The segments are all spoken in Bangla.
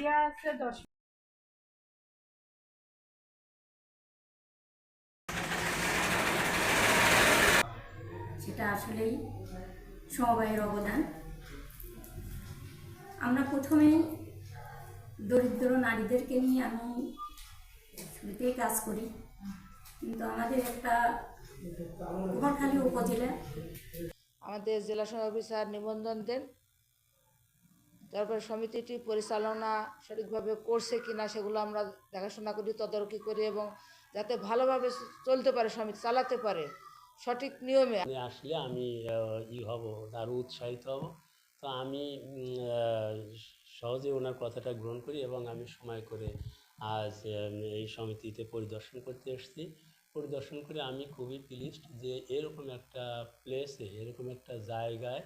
এরিয়া আছে 10। সেটা আসলেই সমবায়ের অবদান। আমরা প্রথমেই দরিদ্র নারীদেরকে নিয়ে আমি শুরুতেই কাজ করি, কিন্তু আমাদের একটা কুমারখালী উপজেলা আমাদের জেলা অফিসার নিবন্ধন দেন, তারপরে সমিতিটি পরিচালনা সঠিকভাবে করছে কিনা সেগুলো আমরা দেখাশোনা করি, তদারকি করি এবং যাতে ভালোভাবে চলতে পারে, সমিতি চালাতে পারে সঠিক নিয়মে। আসলে আমি হব, আরও উৎসাহিত হব। তো আমি সহজে ওনার কথাটা গ্রহণ করি এবং আমি সময় করে আজ এই সমিতিতে পরিদর্শন করতে এসেছি। পরিদর্শন করে আমি খুবই প্লিজড যে এরকম একটা প্লেসে, এরকম একটা জায়গায়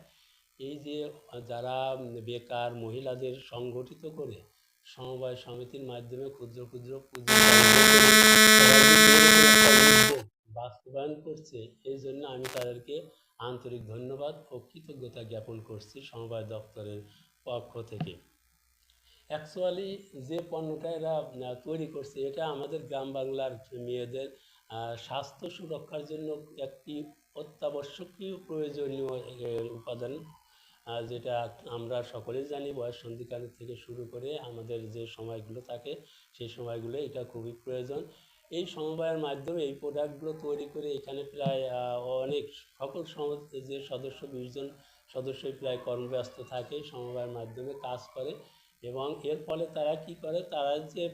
এই যে যারা বেকার মহিলাদের সংগঠিত করে সমবায় সমিতির মাধ্যমে ক্ষুদ্র ক্ষুদ্র পুঁজি বাস্তবায়ন করছে, এই জন্য আমি তাদেরকে আন্তরিক ধন্যবাদ ও কৃতজ্ঞতা জ্ঞাপন করছি সমবায় দপ্তরের পক্ষ থেকে। অ্যাকচুয়ালি যে পণ্যটা এরা তৈরি করছে, এটা আমাদের গ্রাম বাংলার মেয়েদের স্বাস্থ্য সুরক্ষার জন্য একটি অত্যাবশ্যকীয় প্রয়োজনীয় উপাদান, যেটা আমরা সকলেই জানি। বয়স সন্ধিকাল থেকে শুরু করে আমাদের যে সময়গুলো থাকে সেই সময়গুলো এটা খুবই প্রয়োজন। এই সমবায়ের মাধ্যমে এই প্রোডাক্টগুলো তৈরি করে এখানে প্রায় অনেক সকল যে সদস্য 20 জন সদস্যই প্রায় কর্মব্যস্ত থাকে, সমবায়ের মাধ্যমে কাজ করে এবং এর ফলে তারা কি করে, তারা যে